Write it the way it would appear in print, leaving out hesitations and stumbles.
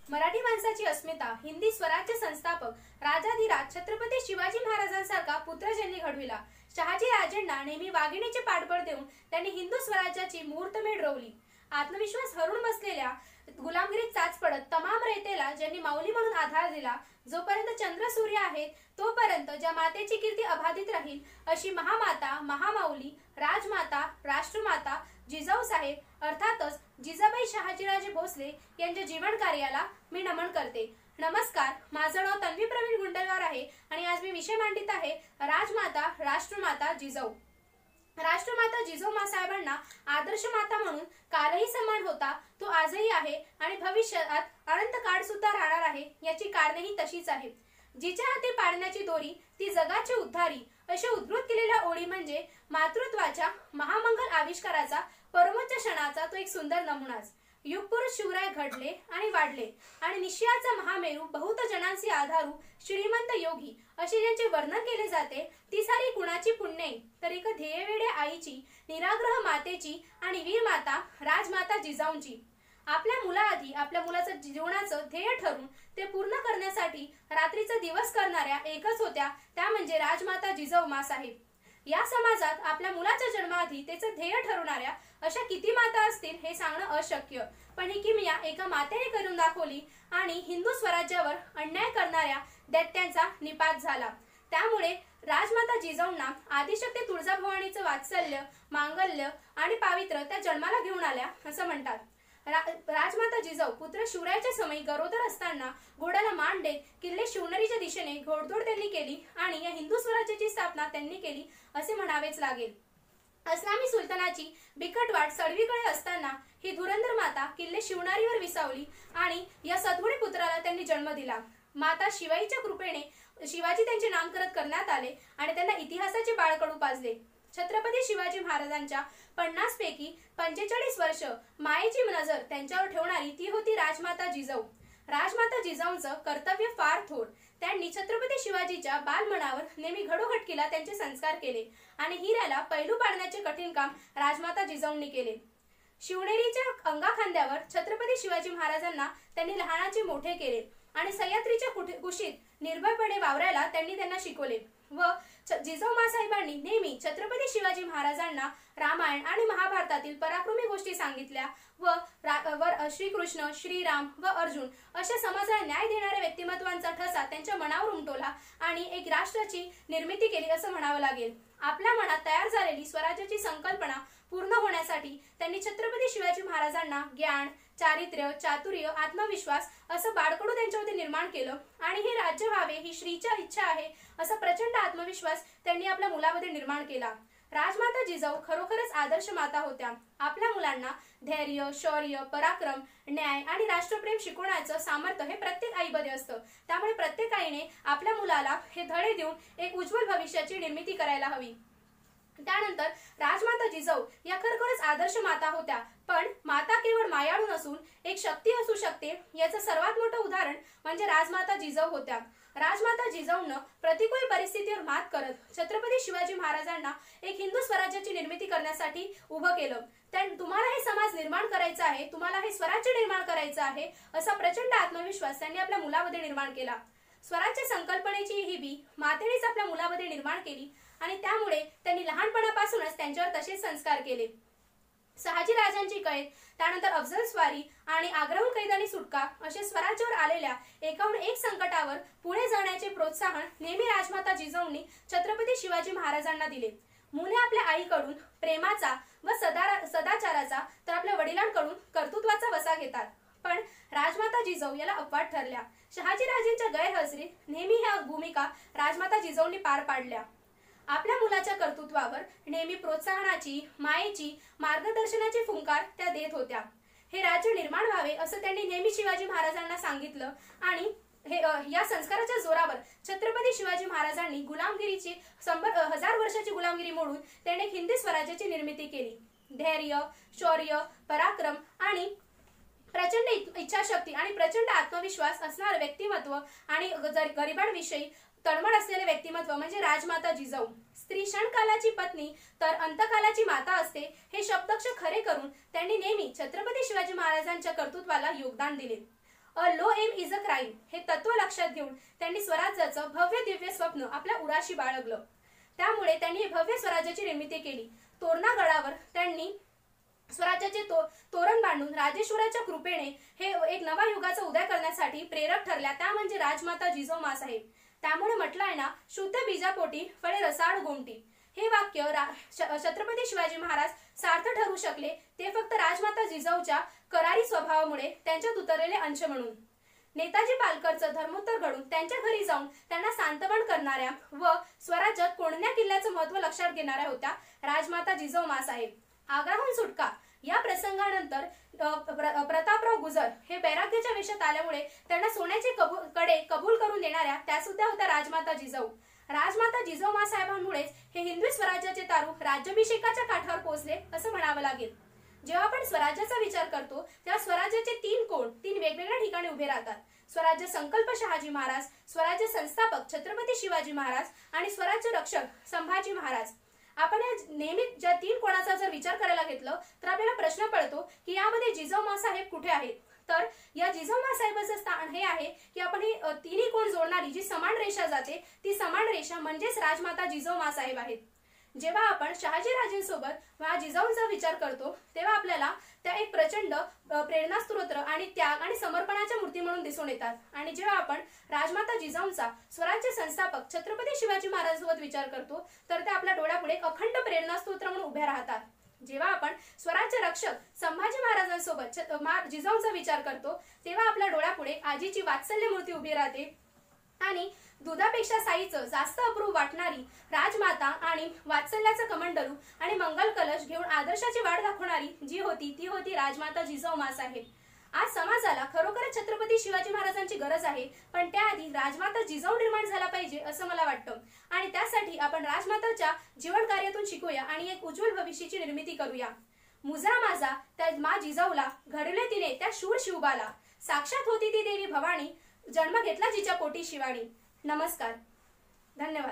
मराठी माणसाची अस्मिता हिंदी स्वराज्य संस्थापक राजाधिराज छत्रपती शिवाजी महाराजांसारखा पुत्र ज्यांनी घडविला। शहाजी राजेंना नेहमी वाघिणीचे पाठबळ देऊन त्यांनी हिंदू स्वराज्याची मुहूर्तमेढ रोवली। आत्मविश्वास हरून बसलेल्या गुलामगिरीत चाच पडत तमाम रयतेला ज्यांनी माऊली म्हणून आधार दिला। जोपर्यंत चंद्र सूर्य आहे तोपर्यंत ज्या मातेची कीर्ती अबाधित राहील अशी महामाता, महामाऊली, राजमाता, राष्ट्रमाता जिजाऊ साहेब अर्थातच जिजाबाई शहाजीराजे भोसले यांच्या जीवन कार्याला मी नमन करते। नमस्कार, माझं नाव तन्वी प्रवीण गुंडलवार आहे आणि आज मी विषय मांडित आहे राजमाता, राष्ट्रमाता जिजाऊ। राष्ट्रमाता जिजाऊ मासाहेबांना आदर्श माता म्हणून कालही सन्मान होता, तो आजही आहे आणि भविष्यात अनंत काळ सुद्धा राहणार आहे। याची कारणेही तशीच आहेत। जिच्या हाती पाळण्याची दोरी ती जगाची उद्धारी असे उद्घोष केलेल्या ओळी म्हणजे मातृत्वाच्या महामंगल आविष्काराचा परमोच्च क्षणाचा तो एक सुंदर नमुनाच। युगपुरुष शिवराय घडले आणि वाढले आणि निश्चयाचा महामेरू बहुत जनांसी आधारू श्रीमंत योगी असे ज्यांचे वर्णन केले जाते ती सारी कुणाची पुण्ये तर एक ध्येयवेड्या आईची, निराग्रह मातेची आणि वीर माता राजमाता जिजाऊंची। आपल्या मुलाआधी आपल्या मुलाचं जीवनाचं ध्येय ठरून ते पूर्ण करण्यासाठी रात्रीचा दिवस करणाऱ्या एकच होत्या, त्या म्हणजे राजमाता जिजाऊ मासाहेब। या समाजात आपल्या मुलाच्या जन्माआधी त्याचं ध्येय ठरवणाऱ्या अशा किती माता असतील हे सांगणं अशक्य, पण ही किमया एका मातेने करून दाखवली आणि हिंदू स्वराज्यावर अन्याय करणाऱ्या दैत्यांचा निपात झाला। त्यामुळे राजमाता जिजाऊंना आदिशक्ती तुळजाभवानीचं वात्सल्य, मांगल्य आणि पावित्र्य त्या जन्माला घेऊन आल्या असं म्हणतात। राजमाता जिजाऊ पुत्र शिवरायाच्या समयी गरोदर असताना घोड्याला मान देत किल्ले शिवनेरीच्या दिशेने घोडदौड त्यांनी केली आणि या हिंदू स्वराज्याची स्थापना त्यांनी केली असे म्हणावेच लागेल। इस्लामी सुलतानाची बिकट वाट सडवीकडे असताना ही धुरंधर माता किल्ले शिवनेरीवर विसावली आणि या सद्गुणी पुत्राला त्यांनी जन्म दिला। माता शिवाईच्या कृपेने शिवाजी त्यांचे नामकरण करण्यात आले आणि त्यांना इतिहासाचे बाळकडू पाजले। छत्रपती शिवाजी महाराजांच्या 50 पैकी 45 वर्ष मायेची नजर त्यांच्यावर ठेवणारी ती होती राजमाता जिजाऊ। राजमाता जिजाऊंचं कर्तव्य फार थोर। त्यांनी छत्रपती शिवाजीच्या बालमनावर नेहमी घडोघटकीला त्यांचे संस्कार केले आणि हिऱ्याला पैलू पाडण्याचे कठीण काम राजमाता जिजाऊंनी केले। शिवनेरीच्या अंगाखांद्यावर छत्रपती शिवाजी महाराजांना त्यांनी लहानाचे मोठे केले आणि सह्याद्रीच्या कुशीत निर्भयपणे वावरायला त्यांना शिकवले व जिजाऊ मासाहेबांनी नेहमी छत्रपती शिवाजी महाराजांना रामायण आणि महाभारतातील पराक्रमी गोष्टी सांगितल्या व श्रीकृष्ण, श्रीराम व अर्जुन अशा समाजाला न्याय देणाऱ्या व्यक्तिमत्वांचा ठसा त्यांच्या मनावर उमटवला आणि एक राष्ट्राची निर्मिती केली असं म्हणावं लागेल। आपल्या मनात तयार झालेली स्वराज्याची संकल्पना पूर्ण होण्यासाठी त्यांनी छत्रपती शिवाजी महाराजांना ज्ञान, चारित्र्य, चातुर्य, आत्मविश्वास असं बाळकडू त्यांच्यामध्ये निर्माण केलं आणि हे राज्य व्हावे ही श्रीच्या इच्छा आहे असा प्रचंड आत्मविश्वास त्यांनी आपल्या मुलामध्ये निर्माण केला। राजमाता जिजाऊ खरोखरच आदर्श माता होत्या। आपल्या मुलांना धैर्य, शौर्य, पराक्रम, न्याय आणि राष्ट्रप्रेम शिकवण्याचं सामर्थ्य हे प्रत्येक आईमध्ये असतं। त्यामुळे प्रत्येक आईने आपल्या मुलाला हे धडे देऊन एक उज्ज्वल भविष्याची निर्मिती करायला हवी। त्यानंतर राजमाता जिजाऊ या खरोखरच आदर्श माता होत्या, पण माता केवळ मायाळू नसून एक शक्ती असू शकते याचं सर्वात मोठं उदाहरण म्हणजे राजमाता जिजाऊ होत्या। राजमाता जिजाऊंना प्रतिकूल परिस्थितीवर मात करत छत्रपती शिवाजी महाराजांना एक हिंदू स्वराज्याची निर्मिती करण्यासाठी उभं केलं। तुम्हाला हे समाज निर्माण करायचा आहे, तुम्हाला हे स्वराज्य निर्माण करायचं आहे असा प्रचंड आत्मविश्वास त्यांनी आपल्या मुलामध्ये निर्माण केला। स्वराज्य संकल्पनेची ही बी मातेनेच आपल्या मुलामध्ये निर्माण केली आणि त्यामुळे त्यांनी लहानपणापासूनच त्यांच्यावर तसेच संस्कार केले। शहाजी राजांची कैद, त्यानंतर अफजल स्वारी आणि आग्र्याहून कैदानी सुटका असे स्वराज्यावर आलेल्या एकाहून एक संकटावर पुढे जाण्याचे प्रोत्साहन नेहमी राजमाता जिजाऊंनी छत्रपती शिवाजी महाराजांना दिले। मुले आपल्या आईकडून प्रेमाचा व सदाचाराचा तर आपल्या वडिलांकडून कर्तृत्वाचा वसा घेतात, पण राजमाता जिजाऊ याला अपवाद ठरल्या। शहाजी राजेंच्या गैरहजेरीत नेहमी ह्या भूमिका राजमाता जिजाऊंनी पार पाडल्या। आपल्या मुलाच्या कर्तृत्वावर नेहमी प्रोत्साहनाची, मायेची, मार्गदर्शनाची फुंकार त्या देत होत्या। हे राज्य निर्माण व्हावे असं त्यांनी नेहमी शिवाजी महाराजांना सांगितलं आणि या संस्काराच्या जोरावर छत्रपती शिवाजी महाराजांनी गुलामगिरीची 1000 वर्षाची गुलामगिरी मोडून त्याने हिंदी स्वराज्याची निर्मिती केली। धैर्य, शौर्य, पराक्रम आणि प्रचंड इच्छाशक्ती आणि प्रचंड आत्मविश्वास असणारं व्यक्तिमत्व आणि गरिबांविषयी तळमळ असलेले व्यक्तिमत्व म्हणजे राजमाता जिजाऊ। स्त्री क्षणकालाची पत्नी तर अंतकालाची माता असते हे शब्दक्ष खरे करून त्यांनी नेहमी छत्रपती शिवाजी महाराजांच्या कर्तृत्वाला योगदान दिले। A low M is a crime हे तत्व लक्षात घेऊन त्यांनी स्वराज्याचं भव्य दिव्य स्वप्न आपल्या उराशी बाळगलं. त्यामुळे त्यांनी भव्य स्वराज्याची निर्मिती केली. तोरणा गडावर त्यांनी स्वराज्याचे तोरण बांधून राजेश्वराच्या कृपेने हे एक नवा युगाचा उदय करण्यासाठी प्रेरक ठरल्या, त्या म्हणजे राजमाता जिजाऊ साहेब. त्यामुळे म्हटलं आहे ना, शुद्ध बीजापोटी फळे रसाळ गोमटी. हे वाक्य छत्रपती शिवाजी महाराज सार्थ ठरू शकले ते फक्त राजमाता जिजाऊच्या करारी स्वभावामुळे, त्यांच्यात उतरलेले अंश म्हणून. नेताजी पालकरचं धर्मोत्तर घडून त्यांच्या घरी जाऊन त्यांना सांत्वन करणाऱ्या व स्वराज्यात कोणत्या किल्ल्याचं महत्व लक्षात घेणाऱ्या होत्या राजमाता जिजाऊ साहेब. आग्र्याहून सुटका या प्रसंगानंतर प्रतापराव गुजर हे बैराग्याच्या वेशात आल्यामुळे त्यांना सोन्याचे कडे कबूल करून देणाऱ्या त्या सुद्धा होत्या राजमाता जिजाऊ. राजमाता जिजाऊ साहेबांमुळेच हे हिंदवी स्वराज्याचे तारू राज्याभिषेकाच्या काठावर पोहोचले असं म्हणावं लागेल. जेव्हा आपण स्वराज्याचा विचार करतो तेव्हा स्वराज्याचे तीन कोण तीन वेगवेगळ्या ठिकाणी उभे राहतात. स्वराज्य संकल्प शहाजी महाराज, स्वराज्य संस्थापक छत्रपती शिवाजी महाराज आणि स्वराज्य रक्षक संभाजी महाराज. आपण नेहमी ज्या तीन कोणाचा जर विचार करायला घेतलं तर आपल्याला प्रश्न पडतो की यामध्ये जिजाऊ साहेब कुठे आहेत. तर या जिजाऊ साहेबांचं स्थान हे आहे की आपण ही तिन्ही कोण जोडणारी जी समान रेषा जाते ती समान रेषा म्हणजेच राजमाता जिजाऊ साहेब आहेत. जेव्हा आपण शहाजी राजेंसोबत जिजाऊंचा विचार करतो तेव्हा आपल्याला त्या एक प्रचंड प्रेरणास्त्रोत आणि त्याग आणि समर्पणाच्या मूर्ती म्हणून दिसून येतात. आणि जेव्हा आपण राजमाता जिजाऊंचा स्वराज्य संस्थापक छत्रपती शिवाजी महाराजांसोबत विचार करतो तर ते आपल्या डोळ्यापुढे अखंड प्रेरणास्त्रोत म्हणून उभ्या राहतात. जेव्हा आपण स्वराज्य रक्षक संभाजी महाराजांसोबत जिजाऊंचा विचार करतो तेव्हा आपल्या डोळ्यापुढे आजीची वात्सल्य मूर्ती उभी राहते आणि दुधापेक्षा साईचं जास्त अप्रूप वाटणारी राजमाता आणि वात्सल्याचं कमंडलू आणि मंगल कलश घेऊन आदर्शाची वाट दाखवणारी जी होती ती होती राजमाता जिजाऊ साहेब. आज समाजाला खरोखरच छत्रपती शिवाजी महाराजांची गरज आहे, पण त्याआधी राजमाता जिजाऊ निर्माण झाला पाहिजे असं मला वाटतं. आणि त्यासाठी आपण राजमाताच्या जीवन कार्यातून शिकूया आणि एक उज्ज्वल भविष्याची निर्मिती करूया. मुजरा माझा त्या मा जिजाऊला घडवले तिने त्या शूर शिवबाला, साक्षात होती ती देवी भवानी, जन्म घेतला जिच्या पोटी शिवानी. नमस्कार, धन्यवाद.